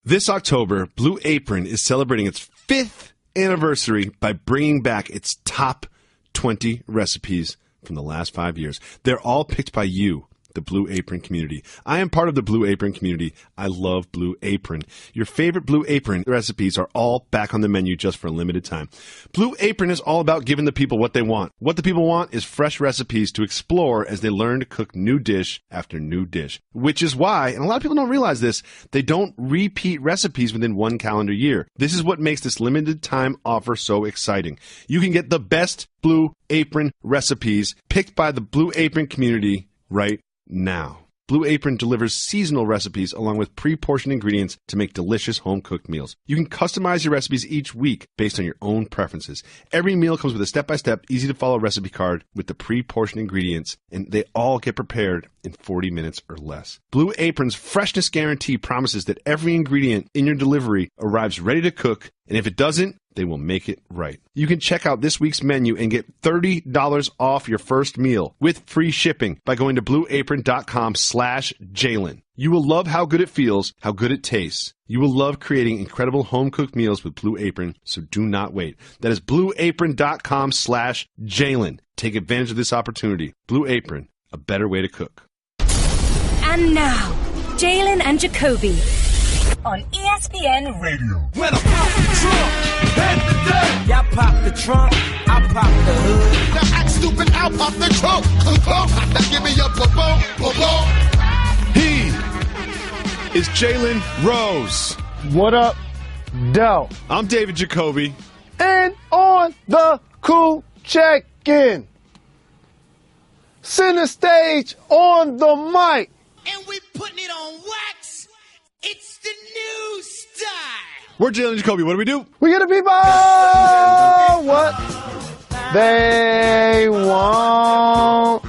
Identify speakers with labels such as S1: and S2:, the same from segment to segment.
S1: This October, Blue Apron is celebrating its 5th anniversary by bringing back its top 20 recipes from the last 5 years. They're all picked by you, the Blue Apron community. I am part of the Blue Apron community. I love Blue Apron. Your favorite Blue Apron recipes are all back on the menu just for a limited time. Blue Apron is all about giving the people what they want. What the people want is fresh recipes to explore as they learn to cook new dish after new dish. Which is why, and a lot of people don't realize this, they don't repeat recipes within one calendar year. This is what makes this limited time offer so exciting. You can get the best Blue Apron recipes picked by the Blue Apron community right now. Blue Apron delivers seasonal recipes along with pre-portioned ingredients to make delicious home-cooked meals. You can customize your recipes each week based on your own preferences. Every meal comes with a step-by-step, easy-to-follow recipe card with the pre-portioned ingredients, and they all get prepared in 40 minutes or less. Blue Apron's freshness guarantee promises that every ingredient in your delivery arrives ready to cook, and if it doesn't, they will make it right. You can check out this week's menu and get $30 off your first meal with free shipping by going to blueapron.com/Jalen. You will love how good it feels, how good it tastes. You will love creating incredible home-cooked meals with Blue Apron, so do not wait. That is blueapron.com/Jalen. Take advantage of this opportunity. Blue Apron, a better way to cook.
S2: And now, Jalen and Jacoby on ESPN Radio.
S3: When I pop the trunk, head the deck. Y'all pop the trunk, I pop the hood. Now act stupid, I'll pop the trunk. Now give me your boom, boom, boom.
S1: He is Jalen Rose.
S4: What up, Del?
S1: I'm David Jacoby.
S4: And on the cool check-in, center stage on the mic.
S3: And we putting it on wax. It's the new style.
S1: We're Jalen Jacoby. What do?
S4: We get the people what they want.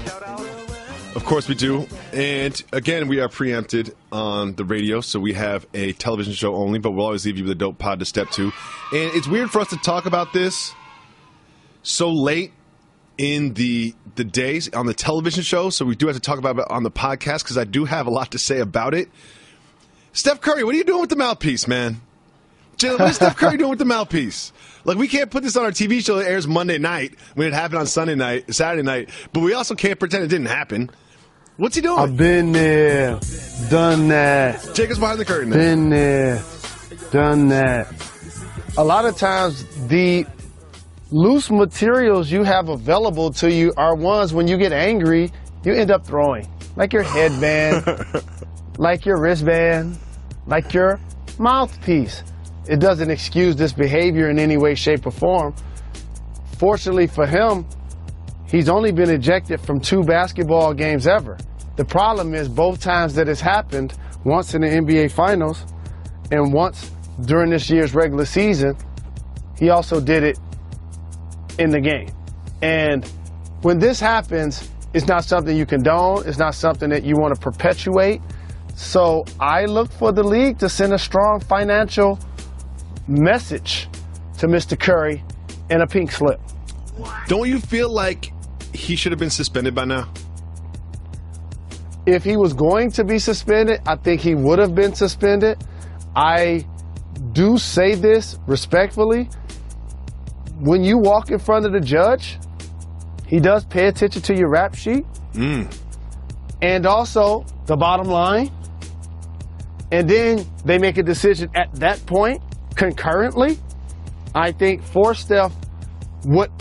S1: Of course we do. And again, we are preempted on the radio, so we have a television show only, but we'll always leave you with a dope pod to step to. And it's weird for us to talk about this so late in the days on the television show, so we do have to talk about it on the podcast because I do have a lot to say about it. Steph Curry, what are you doing with the mouthpiece, man? Jalen, what is Steph Curry doing with the mouthpiece? Like, we can't put this on our TV show that airs Monday night when it happened on Saturday night, but we also can't pretend it didn't happen. What's he doing?
S4: I've been there, done that.
S1: Jacob's behind the curtain.
S4: Been there, done that. A lot of times, the loose materials you have available to you are ones when you get angry, you end up throwing. Like your headband, like your wristband, like your mouthpiece. It doesn't excuse this behavior in any way, shape, or form. Fortunately for him, he's only been ejected from 2 basketball games ever. The problem is both times that it's happened, once in the NBA Finals and once during this year's regular season, he also did it in the game. And when this happens, it's not something you condone. It's not something that you want to perpetuate. So I look for the league to send a strong financial message to Mr. Curry and a pink slip.
S1: Don't you feel like he should have been suspended by now?
S4: If he was going to be suspended, I think he would have been suspended. I do say this respectfully. When you walk in front of the judge, he does pay attention to your rap sheet. And also the bottom line. And then they make a decision at that point, concurrently. I think for Steph, what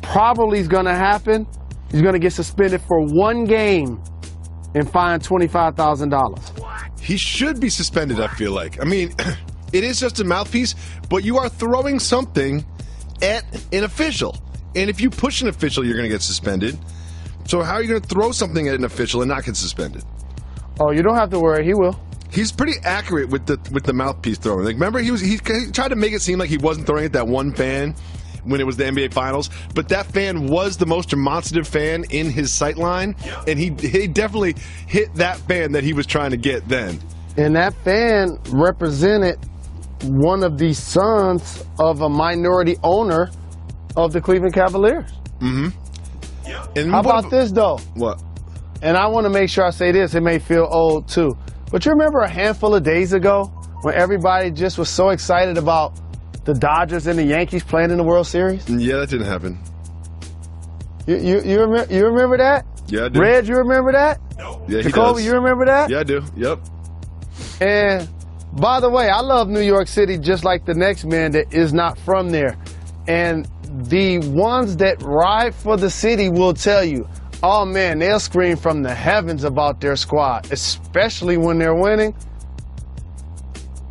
S4: probably is going to happen, he's going to get suspended for 1 game and fined $25,000.
S1: He should be suspended, I feel like. I mean, it is just a mouthpiece, but you are throwing something at an official. And if you push an official, you're going to get suspended. So how are you going to throw something at an official and not get suspended?
S4: Oh, you don't have to worry. He will.
S1: He's pretty accurate with the mouthpiece throwing. Like, remember, he tried to make it seem like he wasn't throwing at that one fan when it was the NBA Finals, but that fan was the most demonstrative fan in his sight line, and he definitely hit that fan that he was trying to get then.
S4: And that fan represented one of the sons of a minority owner of the Cleveland Cavaliers.
S1: Mm-hmm. And
S4: how about this, though?
S1: What?
S4: And I want to make sure I say this. It may feel old, too. But you remember a handful of days ago when everybody just was so excited about the Dodgers and the Yankees playing in the World Series?
S1: Yeah, that didn't happen.
S4: You remember that?
S1: Yeah, I do.
S4: Reg, you remember that?
S1: No. Yeah, he
S4: Jacoby,
S1: does.
S4: you remember that?
S1: Yeah, I do. Yep.
S4: And by the way, I love New York City just like the next man that is not from there. And the ones that ride for the city will tell you, oh man, they'll scream from the heavens about their squad, especially when they're winning.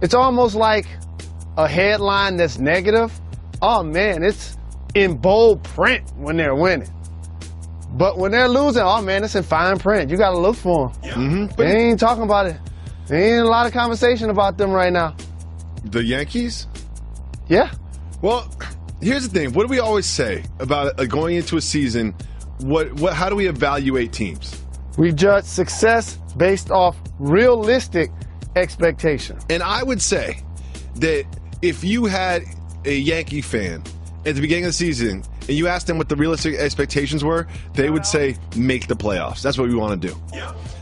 S4: It's almost like a headline that's negative. Oh man, it's in bold print when they're winning. But when they're losing, oh man, it's in fine print. You got to look for them.
S1: Mm-hmm.
S4: They ain't talking about it. There ain't a lot of conversation about them right now.
S1: The Yankees?
S4: Yeah.
S1: Well, here's the thing. What do we always say about going into a season? How do we evaluate teams?
S4: We judge success based off realistic expectation.
S1: And I would say that if you had a Yankee fan at the beginning of the season and you asked them what the realistic expectations were, they would say make the playoffs. That's what we want to do.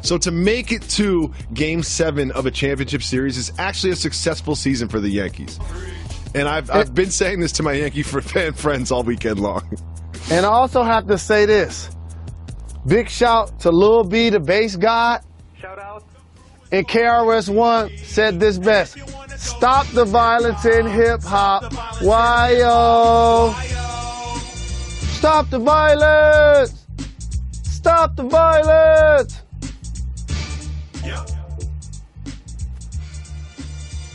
S1: So to make it to Game 7 of a championship series is actually a successful season for the Yankees. And I've been saying this to my Yankee fan friends all weekend long.
S4: And I also have to say this. Big shout to Lil B, the bass god.
S5: Shout out.
S4: And KRS-One said this best. Stop the violence in hip-hop. Why-yo? Stop the violence. Stop the violence.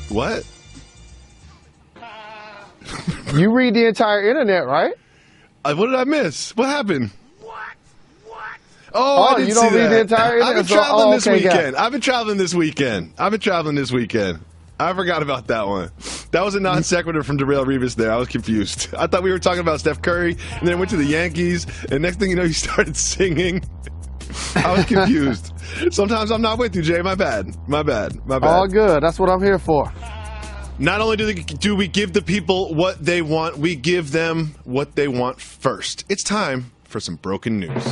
S1: What?
S4: You read the entire internet, right?
S1: What did I miss? What happened? Oh, I didn't
S4: you don't
S1: see
S4: read
S1: that.
S4: the entire internet?
S1: I've been traveling this
S4: okay,
S1: weekend. I've been traveling this weekend. I forgot about that one. That was a non sequitur from Darrell Revis there. I was confused. I thought we were talking about Steph Curry, and then went to the Yankees, and next thing you know, you started singing. I was confused. Sometimes I'm not with you, Jay. My bad.
S4: All good. That's what I'm here for.
S1: Not only do we give the people what they want, we give them what they want first. It's time for some broken news.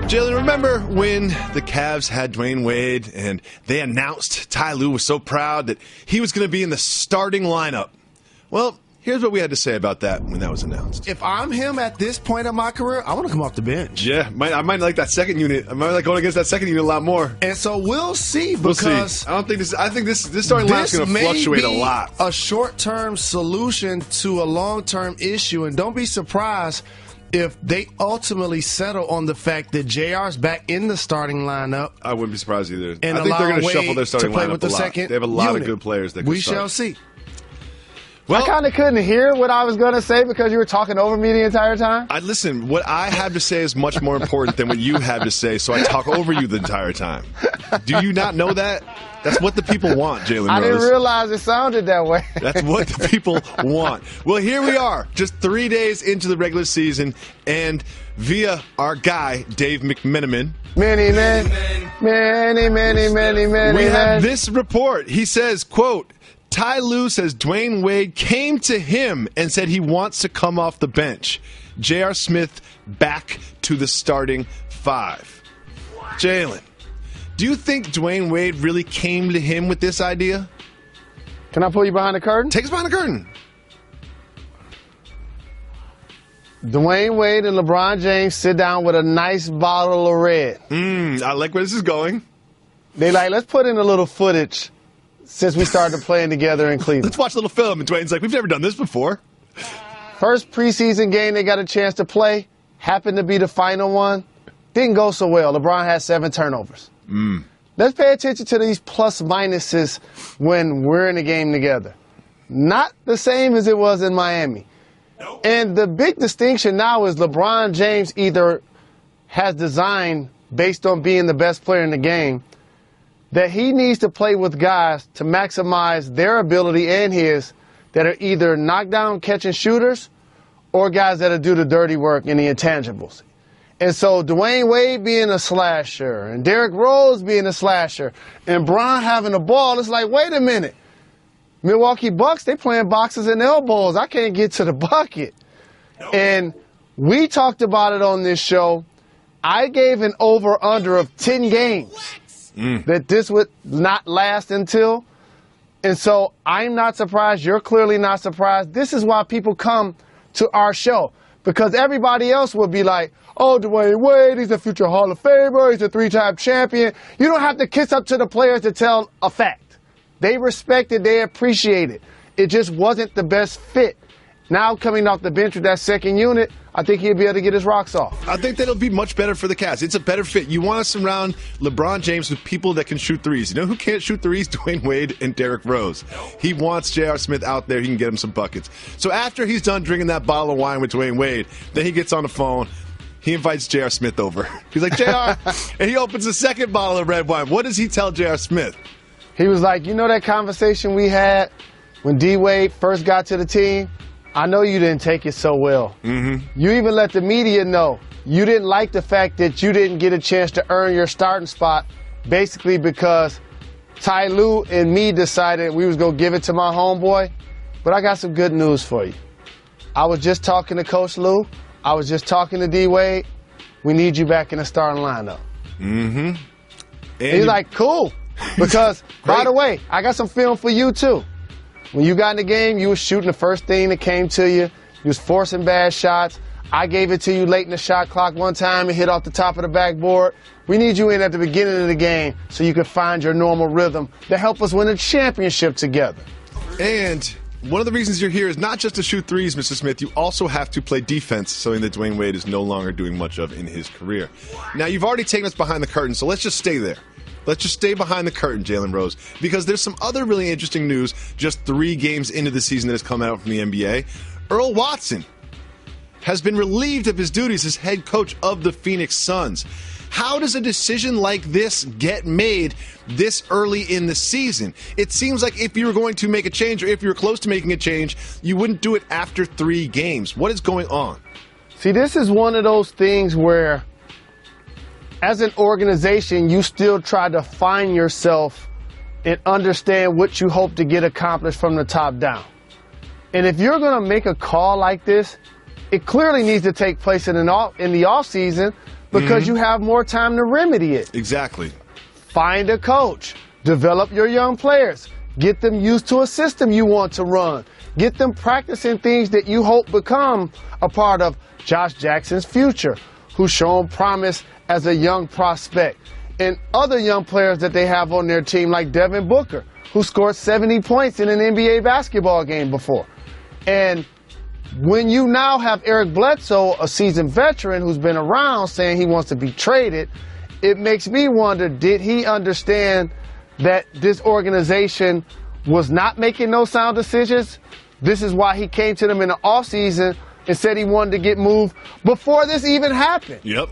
S1: Jalen, remember when the Cavs had Dwayne Wade and they announced Ty Lue was so proud that he was going to be in the starting lineup? Well, here's what we had to say about that when that was announced.
S6: If I'm him at this point of my career, I want to come off the bench.
S1: Yeah, I might like that second unit. I might like going against that second unit a lot more.
S6: And so we'll see because
S1: we'll see. I think this starting line is going to fluctuate a lot.
S6: A short-term solution to a long-term issue, and don't be surprised if they ultimately settle on the fact that JR's back in the starting lineup.
S1: I wouldn't be surprised either.
S6: And
S1: I think they're going to shuffle their starting
S6: play
S1: lineup
S6: with the
S1: a lot.
S6: second
S1: They have a lot
S6: unit.
S1: of good players that can
S6: We
S1: start.
S6: shall see.
S1: Well,
S4: I kind of couldn't hear what I was going to say because you were talking over me the entire time.
S1: Listen, what I have to say is much more important than what you have to say, so I talk over you the entire time. Do you not know that? That's what the people want, Jalen Rose.
S4: I didn't realize it sounded that way.
S1: That's what the people want. Well, here we are, just 3 days into the regular season, and via our guy, Dave McMenamin, we have this report. He says, quote, Ty Lue says Dwayne Wade came to him and said he wants to come off the bench. J.R. Smith back to the starting five. Jalen, do you think Dwayne Wade really came to him with this idea?
S4: Can I pull you behind the curtain?
S1: Take us behind the curtain.
S4: Dwayne Wade and LeBron James sit down with a nice bottle of red.
S1: I like where this is going.
S4: They like, let's put in a little footage since we started playing together in Cleveland.
S1: Let's watch a little film. And Dwayne's like, we've never done this before.
S4: First preseason game they got a chance to play happened to be the final one. Didn't go so well. LeBron had 7 turnovers. Let's pay attention to these plus minuses when we're in the game together. Not the same as it was in Miami. And the big distinction now is LeBron James either has designed, based on being the best player in the game, that he needs to play with guys to maximize their ability and his that are either knockdown catching shooters or guys that'll do the dirty work and the intangibles. And so Dwayne Wade being a slasher and Derrick Rose being a slasher and Bron having the ball, it's like, wait a minute. Milwaukee Bucks, they playing boxes and elbows. I can't get to the bucket. And we talked about it on this show. I gave an over-under of 10 games. that this would not last until. And so I'm not surprised. You're clearly not surprised. This is why people come to our show, because everybody else will be like, oh, Dwayne Wade, he's a future Hall of Famer, he's a 3-time champion. You don't have to kiss up to the players to tell a fact. They respect it, they appreciate it. It just wasn't the best fit. Now coming off the bench with that second unit, I think he'll be able to get his rocks off.
S1: I think that'll be much better for the Cavs. It's a better fit. You want to surround LeBron James with people that can shoot threes. You know who can't shoot threes? Dwayne Wade and Derrick Rose. He wants J.R. Smith out there. He can get him some buckets. So after he's done drinking that bottle of wine with Dwayne Wade, then he gets on the phone. He invites J.R. Smith over. He's like, J.R., and he opens the second bottle of red wine. What does he tell J.R. Smith?
S4: He was like, you know that conversation we had when D. Wade first got to the team? I know you didn't take it so well. Mm-hmm. You even let the media know you didn't like the fact that you didn't get a chance to earn your starting spot, basically because Ty Lue and me decided we was going to give it to my homeboy. But I got some good news for you. I was just talking to Coach Lue. I was just talking to D. Wade. We need you back in the starting lineup. Mm-hmm. And he's like, cool. Because, by the way, I got some film for you, too. When you got in the game, you was shooting the first thing that came to you. You was forcing bad shots. I gave it to you late in the shot clock one time and hit off the top of the backboard. We need you in at the beginning of the game so you can find your normal rhythm to help us win a championship together.
S1: And one of the reasons you're here is not just to shoot threes, Mr. Smith. You also have to play defense, something that Dwayne Wade is no longer doing much of in his career. Now, you've already taken us behind the curtain, so let's just stay there. Let's just stay behind the curtain, Jalen Rose, because there's some other really interesting news just 3 games into the season that has come out from the NBA. Earl Watson has been relieved of his duties as head coach of the Phoenix Suns. How does a decision like this get made this early in the season? It seems like if you were going to make a change, or if you were close to making a change, you wouldn't do it after 3 games. What is going on?
S4: See, this is one of those things where, as an organization, you still try to find yourself and understand what you hope to get accomplished from the top down. And if you're going to make a call like this, it clearly needs to take place in the offseason because you have more time to remedy it.
S1: Exactly.
S4: Find a coach. Develop your young players. Get them used to a system you want to run. Get them practicing things that you hope become a part of Josh Jackson's future, who's shown promise as a young prospect, and other young players that they have on their team like Devin Booker, who scored 70 points in an NBA basketball game before. And when you now have Eric Bledsoe, a seasoned veteran who's been around, saying he wants to be traded, it makes me wonder, did he understand that this organization was not making no sound decisions? This is why he came to them in the offseason and said he wanted to get moved before this even happened.
S1: Yep.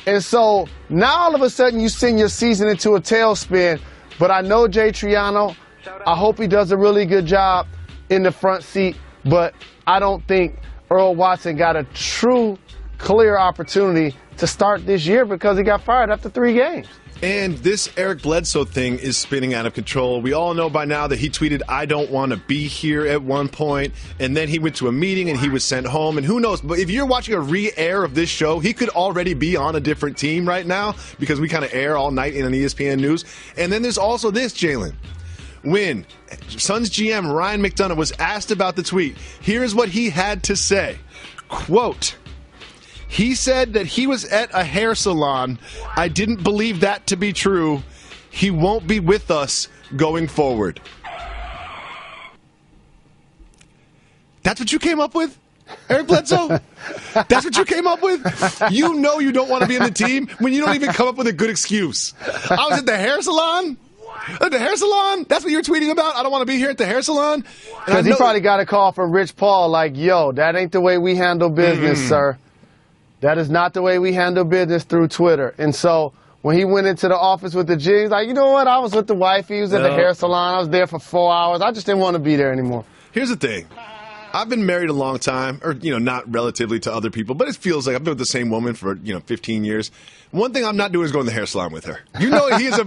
S4: And so now all of a sudden you send your season into a tailspin. But I know Jay Triano. I hope he does a really good job in the front seat. But I don't think Earl Watson got a true, clear opportunity to start this year because he got fired after 3 games.
S1: And this Eric Bledsoe thing is spinning out of control. We all know by now that he tweeted, "I don't want to be here" at one point, and then he went to a meeting and he was sent home, and who knows, but if you're watching a re-air of this show, he could already be on a different team right now because we kind of air all night in an ESPN News. And then there's also this, Jalen. When Suns GM Ryan McDonough was asked about the tweet, here's what he had to say. Quote, "He said that he was at a hair salon. I didn't believe that to be true. He won't be with us going forward." That's what you came up with? Eric Bledsoe? That's what you came up with? You know you don't want to be in the team when you don't even come up with a good excuse. I was at the hair salon? At the hair salon? That's what you're tweeting about? I don't want to be here at the hair salon?
S4: Because he probably got a call from Rich Paul like, yo, that ain't the way we handle business, sir. That is not the way we handle business through Twitter. And so when he went into the office with the G, he's like, you know what? I was with the wife. He was at the hair salon. I was there for 4 hours. I just didn't want to be there anymore.
S1: Here's the thing. I've been married a long time, or, not relatively to other people, but it feels like I've been with the same woman for, 15 years. One thing I'm not doing is going to the hair salon with her. He is a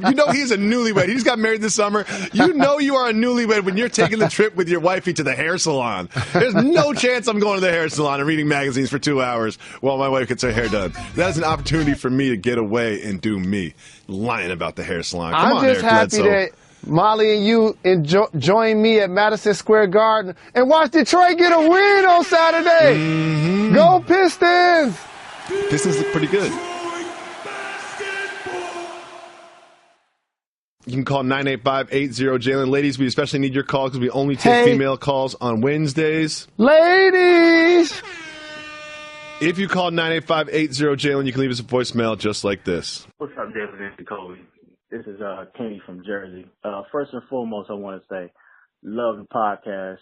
S1: newlywed. He just got married this summer. You are a newlywed when you're taking the trip with your wifey to the hair salon. There's no chance I'm going to the hair salon and reading magazines for 2 hours while my wife gets her hair done. That is an opportunity for me to get away and do me. Lying about the hair salon. Come on,
S4: I'm just happy
S1: Bledsoe.
S4: that Molly and you join me at Madison Square Garden and watch Detroit get a win on Saturday. Mm-hmm. Go Pistons!
S1: Pistons look pretty good. You can call 985-80-JALEN. Ladies, we especially need your call because we only take female calls on Wednesdays.
S4: Ladies!
S1: If you call 985-80-JALEN, you can leave us a voicemail just like this.
S5: What's up, Jalen Jacoby? This is Kenny from Jersey. First and foremost, I want to say, love the podcast.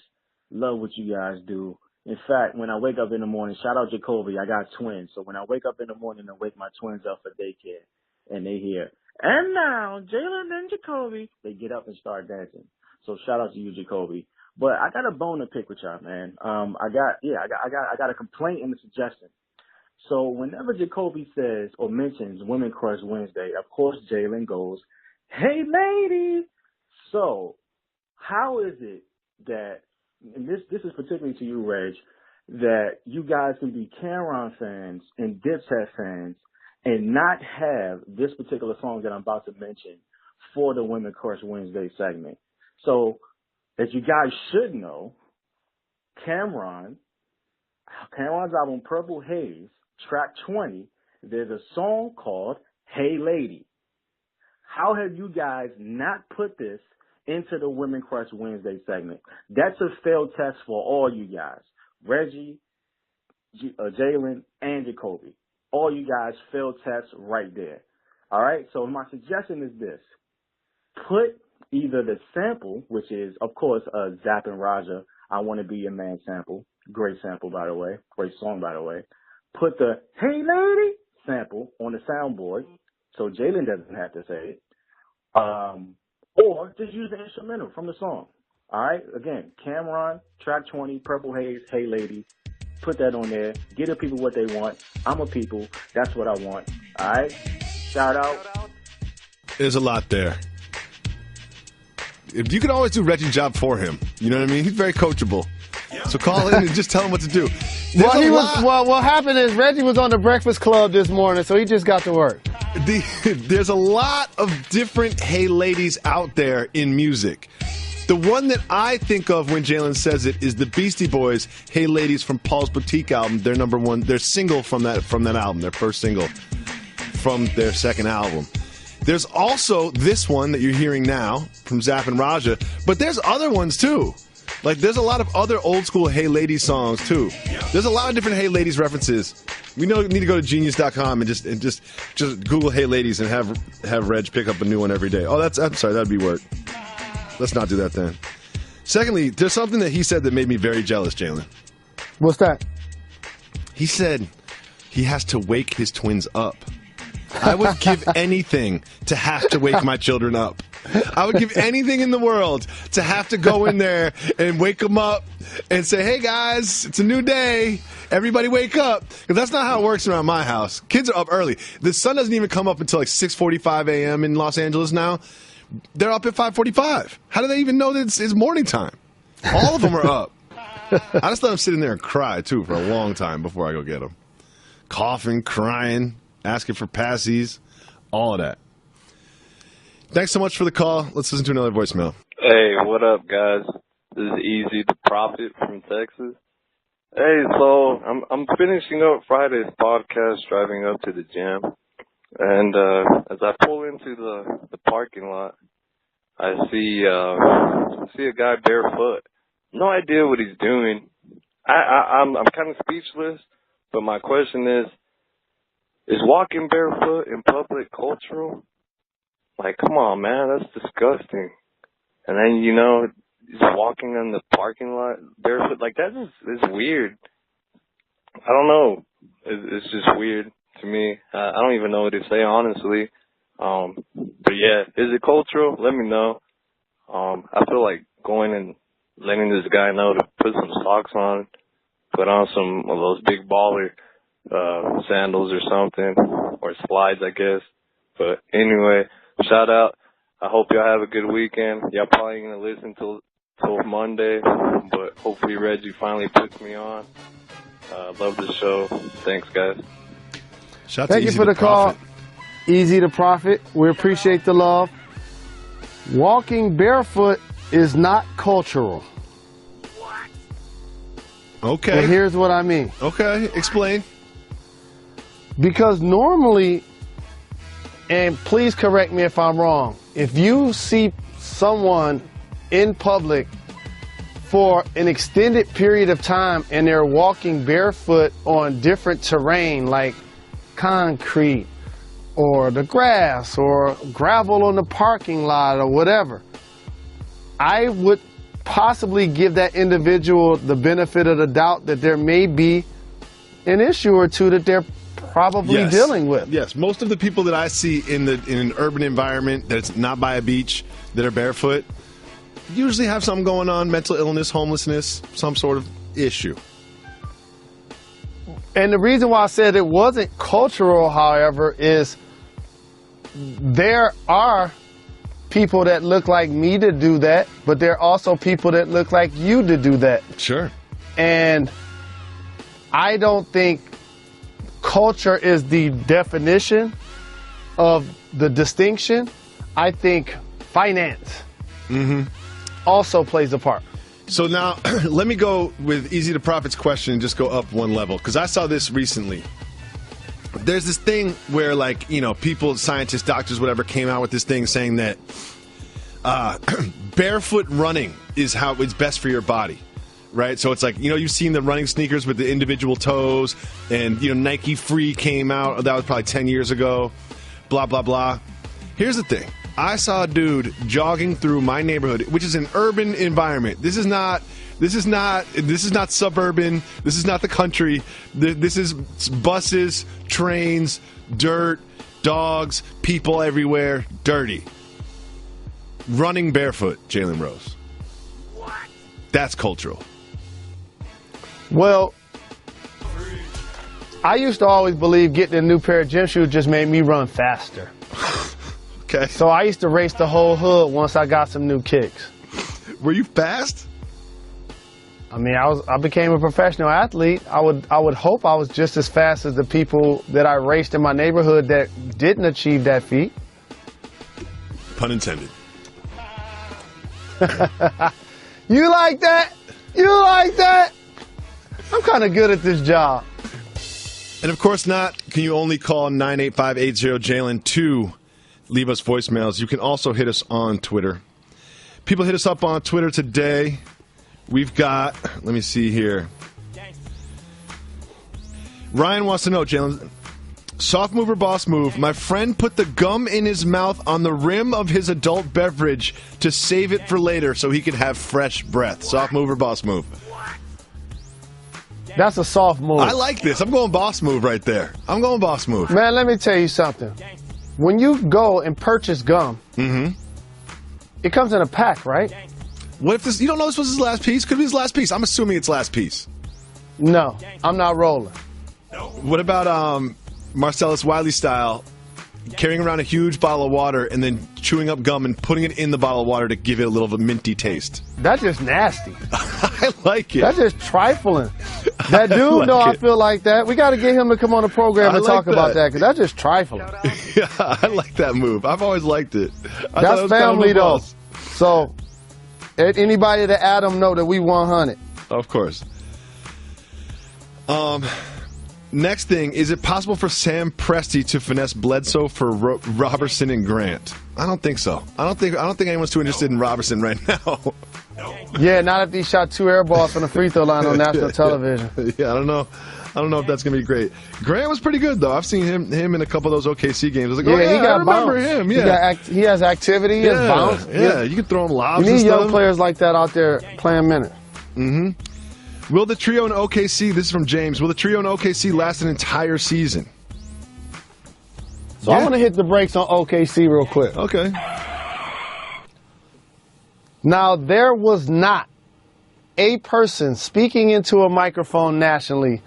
S5: Love what you guys do. In fact, when I wake up in the morning, shout out Jacoby, I got twins. So when I wake up in the morning and wake my twins up for daycare, and they hear, and now, Jalen and Jacoby, they get up and start dancing. So shout out to you, Jacoby. But I got a bone to pick with y'all, man. I got a complaint and a suggestion. So whenever Jacoby says or mentions Women Crush Wednesday, of course Jalen goes, "Hey, lady." So how is it that, and this is particularly to you, Reg, that you guys can be Cameron fans and Dipset fans and not have this particular song that I'm about to mention for the Women Crush Wednesday segment? So, as you guys should know, Cameron's album Purple Haze, track 20, there's a song called Hey Lady. How have you guys not put this into the Women Crush Wednesday segment? That's a failed test for all you guys. Reggie, Jalen, and Jacoby. All you guys failed tests right there. All right? So my suggestion is this. Put either the sample, which is, of course, Zapp and Raja, I Want to Be Your Man sample. Great sample, by the way. Great song, by the way. Put the Hey Lady sample on the soundboard so Jalen doesn't have to say it. Or just use the instrumental from the song. All right? Again, Cameron, track 20, Purple Haze, Hey Lady. Put that on there. Give the people what they want. I'm a people. That's what I want. All right? Shout out.
S1: There's a lot there. You can always do Reggie's job for him. You know what I mean? He's very coachable. So call in and just tell him what to do.
S4: What happened is Reggie was on the Breakfast Club this morning, so he just got to work.
S1: There's a lot of different Hey Ladies out there in music. The one that I think of when Jalen says it is the Beastie Boys' Hey Ladies from Paul's Boutique album. Their their single from that album, their first single from their second album. There's also this one that you're hearing now from Zapp and Raja, but there's other ones too. Like there's a lot of other old school Hey Ladies songs too. There's a lot of different Hey Ladies references. We need to go to genius.com and just Google Hey Ladies and have Reg pick up a new one every day. Oh, I'm sorry, that'd be work. Let's not do that then. Secondly, there's something that he said that made me very jealous, Jalen.
S4: What's that?
S1: He said he has to wake his twins up. I would give anything to have to wake my children up. I would give anything in the world to have to go in there and wake them up and say, "Hey guys, it's a new day. Everybody wake up." Because that's not how it works around my house. Kids are up early. The sun doesn't even come up until like 6:45 a.m. in Los Angeles now. They're up at 5:45. How do they even know that it's morning time? All of them are up. I just let them sit in there and cry, too, for a long time before I go get them. Coughing, crying, asking for passies, all of that. Thanks so much for the call. Let's listen to another voicemail.
S7: Hey, what up, guys? This is Easy the Prophet from Texas. Hey, so I'm finishing up Friday's podcast, driving up to the gym. And as I pull into the parking lot, I see a guy barefoot. No idea what he's doing. I'm kind of speechless. But my question is walking barefoot in public cultural? Like, come on, man, that's disgusting. And then just walking in the parking lot barefoot, like that is weird. I don't know. It's just weird to me. I don't even know what to say, honestly. But yeah, is it cultural? Let me know. I feel like going and letting this guy know to put some socks on, put on some of those big baller sandals or something, or slides, I guess. But anyway, shout out. I hope y'all have a good weekend. Y'all probably going to listen till Monday, but hopefully Reggie finally puts me on. Love the show. Thanks, guys.
S4: Thank you for the call. Easy to Profit. We appreciate the love. Walking barefoot is not cultural.
S1: Okay.
S4: And here's what I mean.
S1: Okay, explain.
S4: Because normally, and please correct me if I'm wrong, if you see someone in public for an extended period of time and they're walking barefoot on different terrain like concrete or the grass or gravel on the parking lot or whatever, I would possibly give that individual the benefit of the doubt that there may be an issue or two that they're probably dealing with.
S1: Yes, most of the people that I see in an urban environment that's not by a beach that are barefoot usually have something going on, mental illness, homelessness, some sort of issue.
S4: And the reason why I said it wasn't cultural, however, is there are people that look like me to do that, but there are also people that look like you to do that.
S1: Sure.
S4: And I don't think culture is the definition of the distinction. I think finance also plays a part.
S1: So now let me go with Easy to Profit's question and just go up one level, because I saw this recently. There's this thing where, like, you know, people, scientists, doctors, whatever, came out with this thing saying that barefoot running is how it's best for your body, right? So it's like, you know, you've seen the running sneakers with the individual toes, and, you know, Nike Free came out. That was probably 10 years ago, blah, blah, blah. Here's the thing. I saw a dude jogging through my neighborhood, which is an urban environment. This is not suburban. This is not the country. This is buses, trains, dirt, dogs, people everywhere, dirty. Running barefoot, Jalen Rose. What? That's cultural.
S4: Well, I used to always believe getting a new pair of gym shoes just made me run faster.
S1: Okay.
S4: So I used to race the whole hood once I got some new kicks.
S1: Were you fast?
S4: I mean, I became a professional athlete. I would hope I was just as fast as the people that I raced in my neighborhood that didn't achieve that feat.
S1: Pun intended.
S4: You like that? You like that? I'm kind of good at this job.
S1: And of course not. Can you only call 98580-JALEN to leave us voicemails? You can also hit us on Twitter. People hit us up on Twitter today. We've got, let me see here. Ryan wants to know, Jalen, soft move or boss move? My friend put the gum in his mouth on the rim of his adult beverage to save it for later so he could have fresh breath. Soft move or boss move?
S4: That's a soft move.
S1: I like this. I'm going boss move right there. I'm going boss move.
S4: Man, let me tell you something. When you go and purchase gum, it comes in a pack, right?
S1: What if this? You don't know this was his last piece? Could be his last piece. I'm assuming it's last piece.
S4: No, I'm not rolling.
S1: What about Marcellus Wiley style, carrying around a huge bottle of water and then chewing up gum and putting it in the bottle of water to give it a little of a minty taste?
S4: That's just nasty.
S1: I like it.
S4: That's just trifling. That dude, I feel like that. We got to get him to come on the program and talk about that, because that's just trifling.
S1: Yeah, I like that move. I've always liked it.
S4: That's family, though. So, anybody that Adam know that we 100.
S1: Of course. Next thing, is it possible for Sam Presti to finesse Bledsoe for Robertson and Grant? I don't think so. I don't think anyone's too interested in Robertson right now.
S4: Yeah, not if he shot 2 air balls from the free throw line on national television.
S1: Yeah, I don't know if that's gonna be great. Grant was pretty good though. I've seen him in a couple of those OKC games. I was like,
S4: he got
S1: I remember
S4: bounce.
S1: him. Yeah,
S4: he has activity. He has bounce.
S1: Yeah, you can throw him lobs.
S4: You need
S1: and
S4: young
S1: stuff.
S4: players like that out there playing minutes.
S1: Will the trio in OKC? This is from James. Will the trio in OKC last an entire season?
S4: So I want to hit the brakes on OKC real quick.
S1: Okay.
S4: Now, there was not a person speaking into a microphone nationally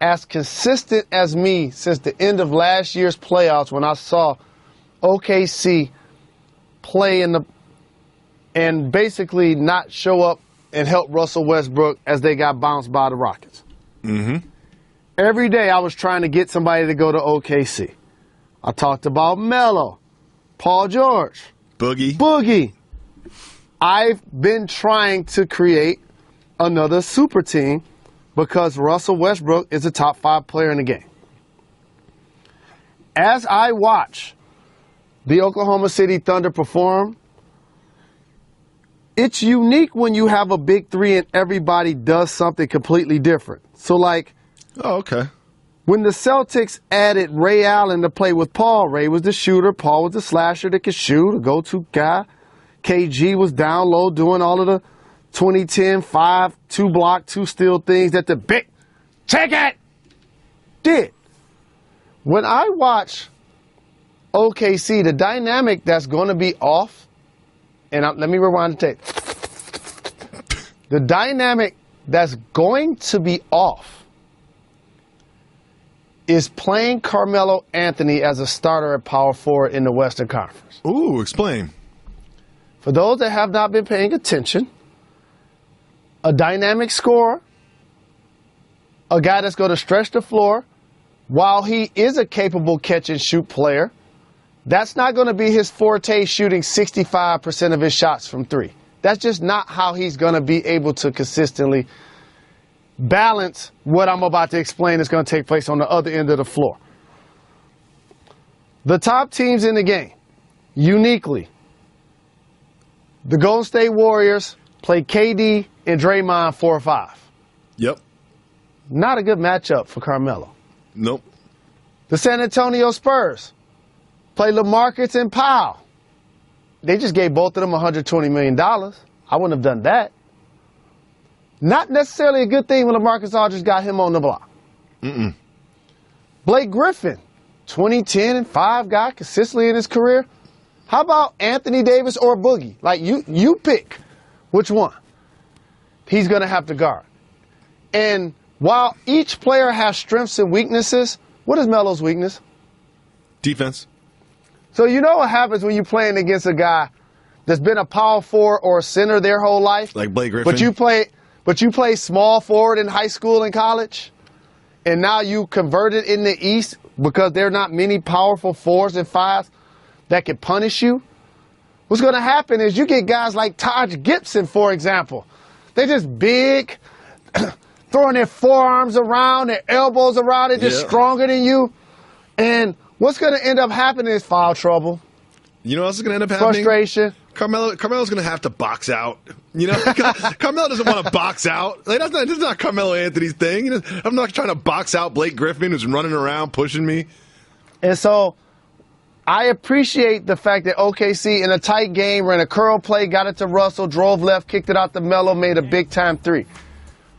S4: as consistent as me since the end of last year's playoffs when I saw OKC play and basically not show up and help Russell Westbrook as they got bounced by the Rockets.
S1: Mm-hmm.
S4: Every day I was trying to get somebody to go to OKC. I talked about Melo, Paul George, Boogie. I've been trying to create another super team because Russell Westbrook is a top 5 player in the game. As I watch the Oklahoma City Thunder perform, it's unique when you have a big three and everybody does something completely different. So, like, when the Celtics added Ray Allen to play with Paul, Ray was the shooter, Paul was the slasher that could shoot, a go-to guy. KG was down low doing all of the 2010 5, 2 block, 2 steal things that the big did. When I watch OKC, the dynamic that's going to be off, and let me rewind the tape. The dynamic that's going to be off is playing Carmelo Anthony as a starter at power forward in the Western Conference.
S1: Ooh, explain.
S4: For those that have not been paying attention, a dynamic scorer, a guy that's going to stretch the floor, while he is a capable catch-and-shoot player, that's not going to be his forte, shooting 65% of his shots from 3. That's just not how he's going to be able to consistently balance what I'm about to explain is going to take place on the other end of the floor. The top teams in the game, uniquely, the Golden State Warriors play KD and Draymond 4 or 5.
S1: Yep.
S4: Not a good matchup for Carmelo.
S1: Nope.
S4: The San Antonio Spurs play LaMarcus and Powell. They just gave both of them $120 million. I wouldn't have done that. Not necessarily a good thing when LaMarcus Aldridge got him on the block.
S1: Mm-mm.
S4: Blake Griffin, 2010 and 5 guy consistently in his career. How about Anthony Davis or Boogie? Like, you pick which one he's going to have to guard. And while each player has strengths and weaknesses, what is Melo's weakness?
S1: Defense.
S4: So you know what happens when you're playing against a guy that's been a power forward or a center their whole life?
S1: Like Blake Griffin.
S4: But you play small forward in high school and college, and now you converted in the East because there are not many powerful 4s and 5s that can punish you. What's going to happen is you get guys like Taj Gibson, for example. They're just big, throwing their forearms around, their elbows around, they're just stronger than you. And what's going to end up happening is foul trouble.
S1: You know what else is going to end up happening?
S4: Frustration.
S1: Carmelo's going to have to box out. You know, Carmelo doesn't want to box out. Like, that's not Carmelo Anthony's thing. You know, I'm not trying to box out Blake Griffin, who's running around pushing me.
S4: And so I appreciate the fact that OKC in a tight game ran a curl play, got it to Russell, drove left, kicked it out to Melo, made a big-time 3.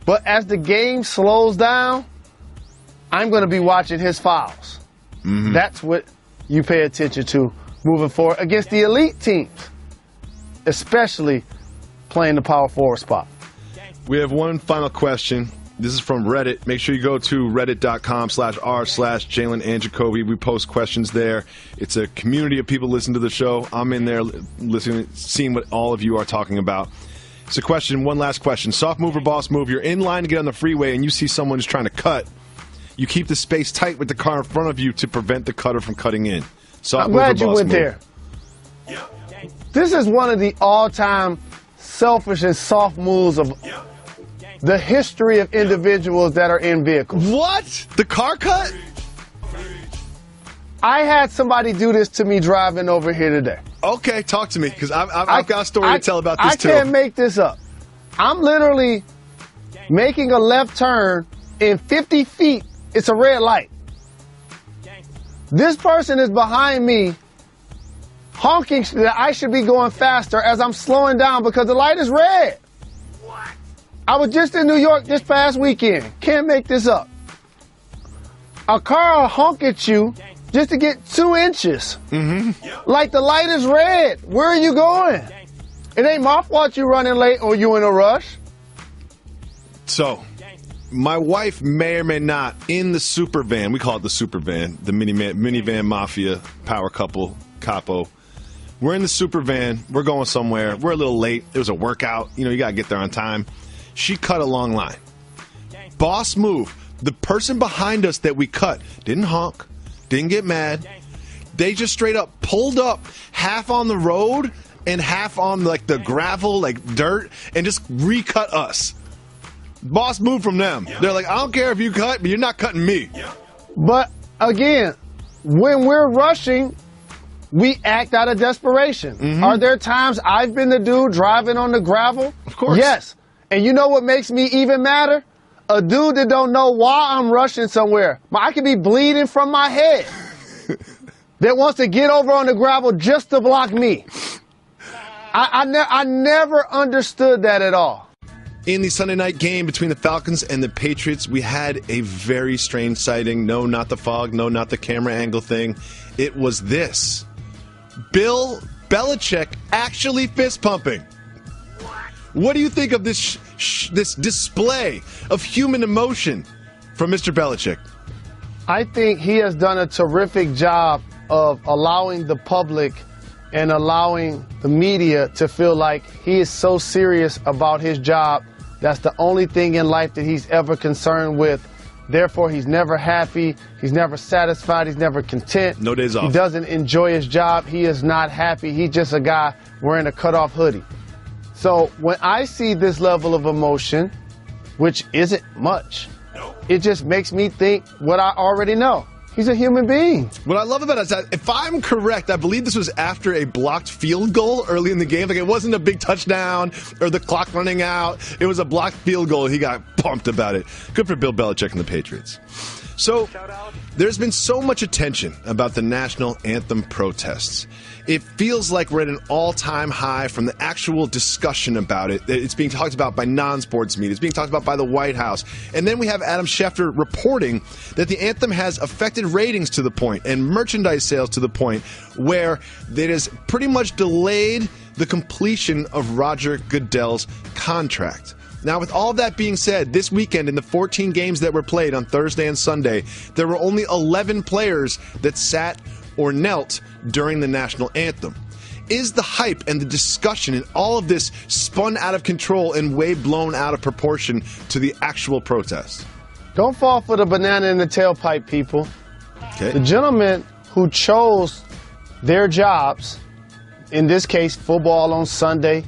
S4: But as the game slows down, I'm going to be watching his fouls. Mm-hmm. That's what you pay attention to moving forward against the elite teams, especially playing the power forward spot.
S1: We have one final question. This is from Reddit. Make sure you go to reddit.com/r/Jalen and Jacoby. We post questions there. It's a community of people listening to the show. I'm in there listening, seeing what all of you are talking about. It's a question, one last question. Soft move or boss move? You're in line to get on the freeway and you see someone who's trying to cut. You keep the space tight with the car in front of you to prevent the cutter from cutting in.
S4: I'm glad you went there. This is one of the all-time selfish and soft moves of the history of individuals that are in vehicles.
S1: What? The car cut?
S4: I had somebody do this to me driving over here today.
S1: Okay, talk to me, because I've got a story to tell about this too.
S4: I can't make this up. I'm literally making a left turn in 50 feet. It's a red light. This person is behind me honking that I should be going faster as I'm slowing down because the light is red. What? I was just in New York this past weekend. Can't make this up. A car will honk at you just to get 2 inches. Mm-hmm. Like the light is red. Where are you going? It ain't my fault you running late or you in a rush.
S1: So, my wife may or may not, in the super van, we call it the super van, the minivan mafia, power couple, capo. We're in the super van. We're going somewhere. We're a little late. It was a workout. You got to get there on time. She cut a long line. Boss move. The person behind us that we cut didn't honk, didn't get mad. They just straight up pulled up half on the road and half on the gravel, dirt, and just recut us. Boss move from them. Yeah. They're like, I don't care if you cut, but you're not cutting me. Yeah.
S4: But again, when we're rushing, we act out of desperation. Mm-hmm. Are there times I've been the dude driving on the gravel?
S1: Of course.
S4: Yes. And you know what makes me even madder? A dude that don't know why I'm rushing somewhere. I could be bleeding from my head. That wants to get over on the gravel just to block me. I never understood that at all.
S1: In the Sunday night game between the Falcons and the Patriots, we had a very strange sighting. No, not the fog. No, not the camera angle thing. It was this. Bill Belichick actually fist pumping. What do you think of this this display of human emotion from Mr. Belichick?
S4: I think he has done a terrific job of allowing the public and allowing the media to feel like he is so serious about his job. That's the only thing in life that he's ever concerned with. Therefore, he's never happy. He's never satisfied. He's never content.
S1: No days off.
S4: He doesn't enjoy his job. He is not happy. He's just a guy wearing a cutoff hoodie. So when I see this level of emotion, which isn't much, it just makes me think what I already know. He's a human being.
S1: What I love about it is that, if I'm correct, I believe this was after a blocked field goal early in the game. Like, it wasn't a big touchdown or the clock running out. It was a blocked field goal. He got pumped about it. Good for Bill Belichick and the Patriots. So, there's been so much attention about the national anthem protests. It feels like we're at an all-time high from the actual discussion about it. It's being talked about by non-sports media. It's being talked about by the White House. And then we have Adam Schefter reporting that the anthem has affected ratings to the point and merchandise sales to the point where it has pretty much delayed the completion of Roger Goodell's contract. Now, with all of that being said, this weekend in the 14 games that were played on Thursday and Sunday, there were only 11 players that sat or knelt during the national anthem. Is the hype and the discussion and all of this spun out of control and way blown out of proportion to the actual protest?
S4: Don't fall for the banana in the tailpipe, people.
S1: Okay.
S4: The gentlemen who chose their jobs, in this case, football on Sunday,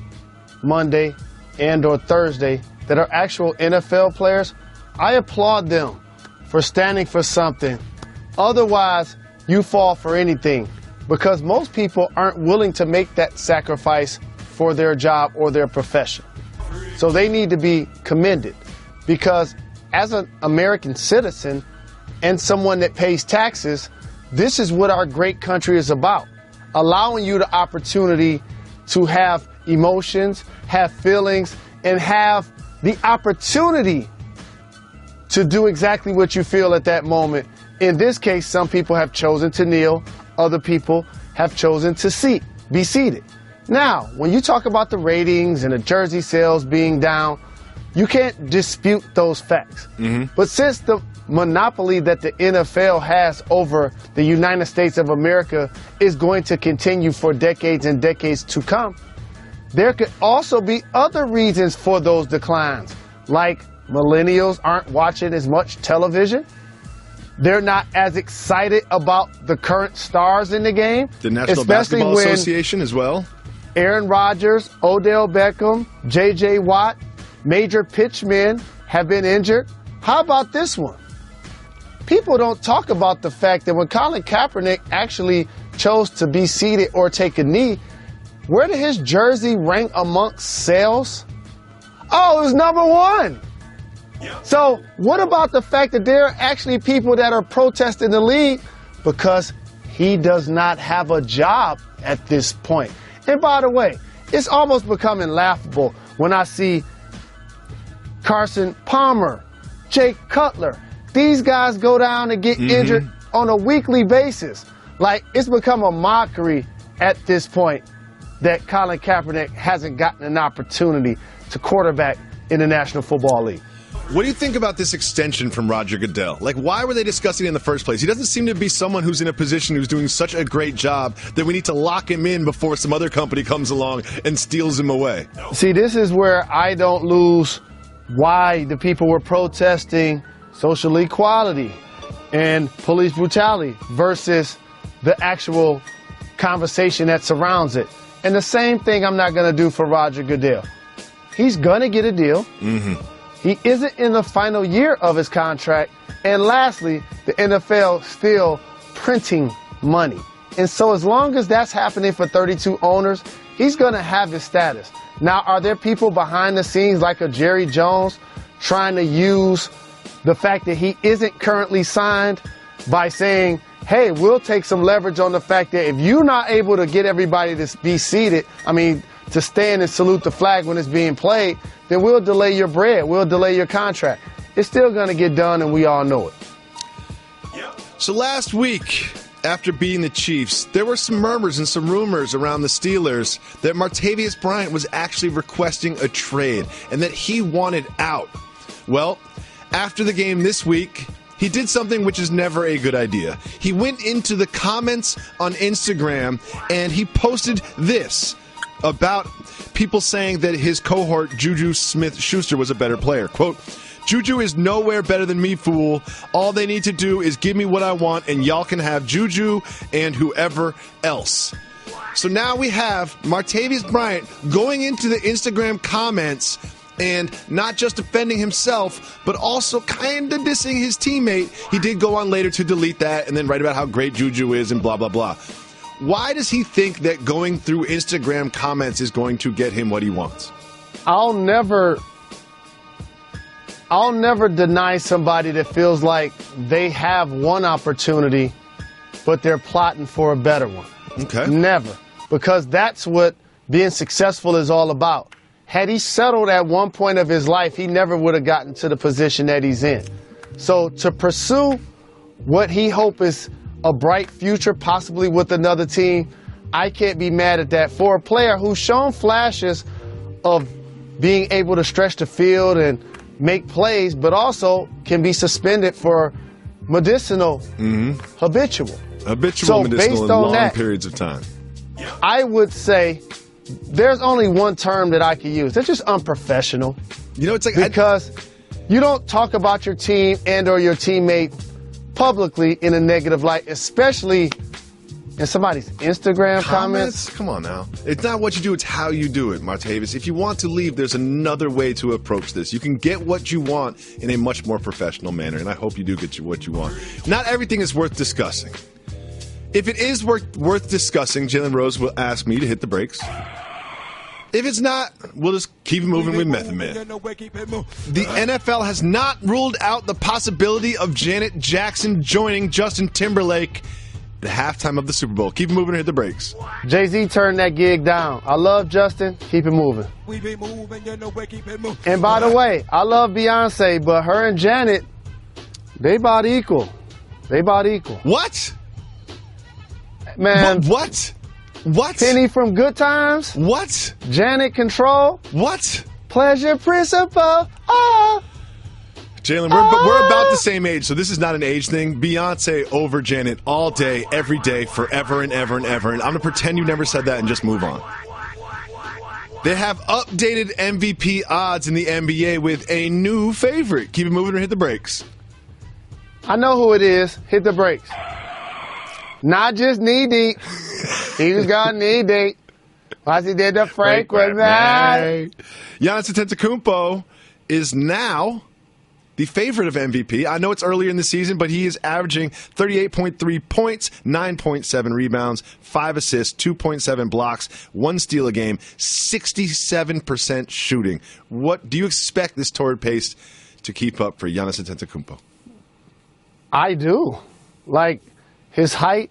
S4: Monday, and or Thursday, that are actual NFL players, I applaud them for standing for something. Otherwise, you fall for anything, because most people aren't willing to make that sacrifice for their job or their profession. So they need to be commended, because as an American citizen and someone that pays taxes, this is what our great country is about. Allowing you the opportunity to have emotions, have feelings, and have the opportunity to do exactly what you feel at that moment. In this case, some people have chosen to kneel, other people have chosen to be seated. Now, when you talk about the ratings and the jersey sales being down, you can't dispute those facts. Mm-hmm. But since the monopoly that the NFL has over the United States of America is going to continue for decades and decades to come, there could also be other reasons for those declines, like millennials aren't watching as much television. They're not as excited about the current stars in the game.
S1: The National Basketball Association as well.
S4: Aaron Rodgers, Odell Beckham, J.J. Watt, major pitchmen have been injured. How about this one? People don't talk about the fact that when Colin Kaepernick actually chose to be seated or take a knee, where did his jersey rank amongst sales? Oh, it was number one. So what about the fact that there are actually people that are protesting the league because he does not have a job at this point? And by the way, it's almost becoming laughable when I see Carson Palmer, Jake Cutler, these guys go down and get injured on a weekly basis. Like, it's become a mockery at this point that Colin Kaepernick hasn't gotten an opportunity to quarterback in the National Football League.
S1: What do you think about this extension from Roger Goodell? Like, why were they discussing it in the first place? He doesn't seem to be someone who's in a position who's doing such a great job that we need to lock him in before some other company comes along and steals him away.
S4: See, this is where I don't lose why the people were protesting social equality and police brutality versus the actual conversation that surrounds it. And the same thing I'm not going to do for Roger Goodell. He's going to get a deal. Mm-hmm. He isn't in the final year of his contract. And lastly, the NFL still printing money. And so as long as that's happening for 32 owners, he's going to have his status. Now, are there people behind the scenes like a Jerry Jones trying to use the fact that he isn't currently signed by saying, hey, we'll take some leverage on the fact that if you're not able to get everybody to be seated, to stand and salute the flag when it's being played, then we'll delay your bread. We'll delay your contract. It's still going to get done, and we all know it.
S1: So last week, after beating the Chiefs, there were some murmurs and some rumors around the Steelers that Martavis Bryant was actually requesting a trade and that he wanted out. Well, after the game this week, he did something which is never a good idea. He went into the comments on Instagram and he posted this about people saying that his cohort, Juju Smith-Schuster, was a better player. Quote, Juju is nowhere better than me, fool. All they need to do is give me what I want, and y'all can have Juju and whoever else. So now we have Martavis Bryant going into the Instagram comments and not just defending himself, but also kind of dissing his teammate. He did go on later to delete that and then write about how great Juju is and blah, blah, blah. Why does he think that going through Instagram comments is going to get him what he wants?
S4: I'll never deny somebody that feels like they have one opportunity, but they're plotting for a better one.
S1: Okay.
S4: Never. Because that's what being successful is all about. Had he settled at one point of his life, he never would have gotten to the position that he's in. So to pursue what he hopes is a bright future, possibly with another team, I can't be mad at that. For a player who's shown flashes of being able to stretch the field and make plays, but also can be suspended for habitual.
S1: Habitual medicinal in long periods of time.
S4: I would say there's only one term that I could use. That's just unprofessional.
S1: You know, it's like
S4: because you don't talk about your team and or your teammate publicly in a negative light, especially in somebody's Instagram comments.
S1: Come on now. It's not what you do, it's how you do it, Martavis. If you want to leave, there's another way to approach this. You can get what you want in a much more professional manner, and I hope you do get what you want. Not everything is worth discussing. If it is worth discussing, Jalen Rose will ask me to hit the brakes. If it's not, we'll just keep moving with Method Man. The NFL has not ruled out the possibility of Janet Jackson joining Justin Timberlake at the halftime of the Super Bowl. Keep it moving or hit the brakes.
S4: Jay-Z turned that gig down. I love Justin. Keep it moving. And by the way, I love Beyonce, but her and Janet, they about equal.
S1: What?
S4: Man.
S1: What?
S4: Penny from Good Times?
S1: What?
S4: Janet Control?
S1: What?
S4: Pleasure Principle? Oh.
S1: Jalen, we're about the same age, so this is not an age thing. Beyonce over Janet all day, every day, forever and ever and ever. And I'm going to pretend you never said that and just move on. They have updated MVP odds in the NBA with a new favorite. Keep it moving or hit the brakes.
S4: I know who it is. Hit the brakes. Not just knee deep. He's got knee deep. As he did the Frank with that.
S1: Giannis Antetokounmpo is now the favorite of MVP. I know it's earlier in the season, but he is averaging 38.3 points, 9.7 rebounds, 5 assists, 2.7 blocks, 1 steal a game, 67% shooting. What do you expect this torrid pace to keep up for Giannis Antetokounmpo?
S4: I do. Like, his height,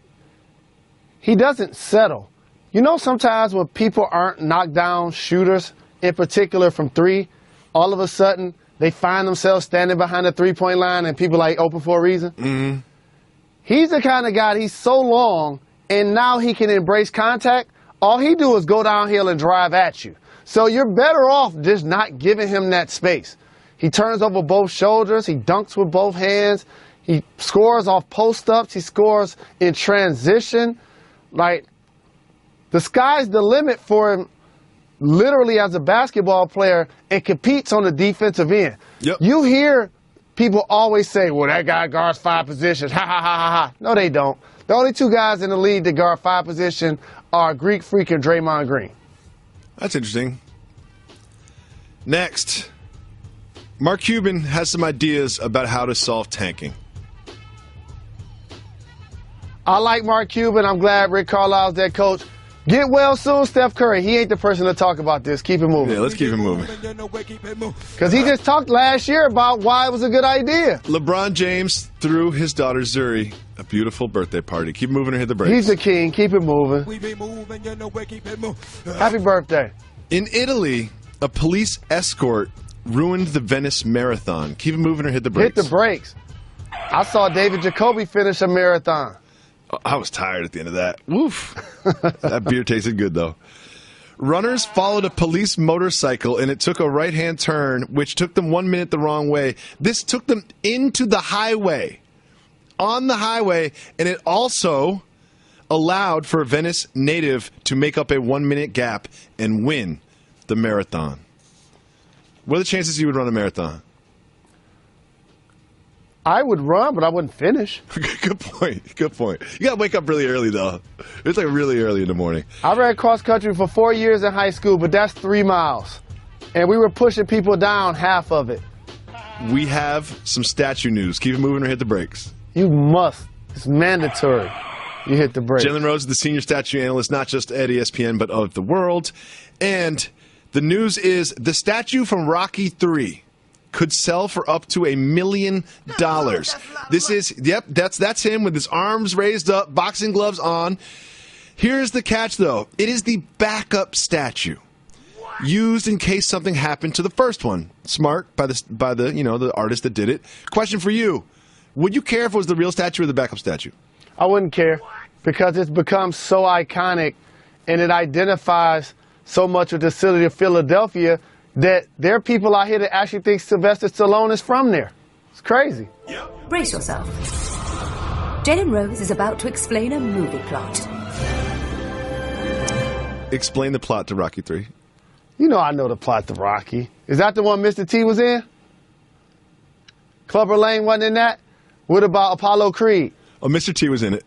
S4: he doesn't settle. You know, sometimes when people aren't knockdown shooters, in particular from three, all of a sudden they find themselves standing behind the three-point line and people like open for a reason. Mm-hmm. He's the kind of guy, he's so long, and now he can embrace contact. All he do is go downhill and drive at you. So you're better off just not giving him that space. He turns over both shoulders. He dunks with both hands. He scores off post-ups. He scores in transition. Like, the sky's the limit for him literally as a basketball player, and competes on the defensive end.
S1: Yep.
S4: You hear people always say, well, that guy guards 5 positions. Ha, ha, ha, ha, ha. No, they don't. The only 2 guys in the league that guard 5 positions are Greek Freak and Draymond Green.
S1: That's interesting. Next, Mark Cuban has some ideas about how to solve tanking.
S4: I like Mark Cuban. I'm glad Rick Carlisle's that coach. Get well soon, Steph Curry. He ain't the person to talk about this. Keep it moving.
S1: Yeah, let's keep it moving.
S4: Because he just talked last year about why it was a good idea.
S1: LeBron James threw his daughter Zuri a beautiful birthday party. Keep moving or hit the brakes.
S4: He's the king. Keep it moving. Happy birthday.
S1: In Italy, a police escort ruined the Venice Marathon. Keep it moving or hit the brakes.
S4: Hit the brakes. I saw David Jacoby finish a marathon.
S1: I was tired at the end of that. Woof. That beer tasted good, though. Runners followed a police motorcycle, and it took a right-hand turn, which took them 1 minute the wrong way. This took them into the highway, on the highway, and it also allowed for a Venice native to make up a 1 minute gap and win the marathon. What are the chances you would run a marathon?
S4: I would run, but I wouldn't finish.
S1: Good point. Good point. You got to wake up really early, though. It's like really early in the morning.
S4: I ran cross country for 4 years in high school, but that's 3 miles. And we were pushing people down half of it.
S1: We have some statue news. Keep it moving or hit the brakes.
S4: You must. It's mandatory. You hit the brakes.
S1: Jalen Rose is the senior statue analyst, not just at ESPN, but of the world. And the news is the statue from Rocky III could sell for up to $1 million. This is, yep, that's him with his arms raised up, boxing gloves on. Here's the catch, though. It is the backup statue used in case something happened to the first one. Smart by the you know, the artist that did it. Question for you: would you care if it was the real statue or the backup statue?
S4: I wouldn't care because it's become so iconic and it identifies so much with the city of Philadelphia that there are people out here that actually think Sylvester Stallone is from there. It's crazy.
S2: Brace yourself. Jalen Rose is about to explain a movie plot.
S1: Explain the plot to Rocky III.
S4: You know I know the plot to Rocky. Is that the one Mr. T was in? Clubber Lang wasn't in that? What about Apollo Creed?
S1: Oh, Mr. T was in it.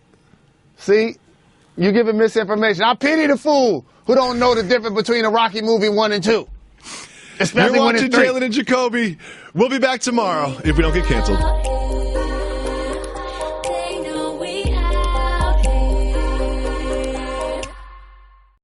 S4: See? You giving misinformation. I pity the fool who don't know the difference between a Rocky movie 1 and 2. Especially
S1: You're
S4: when it's
S1: watching
S4: 3.
S1: Jalen and Jacoby. We'll be back tomorrow if we don't get canceled.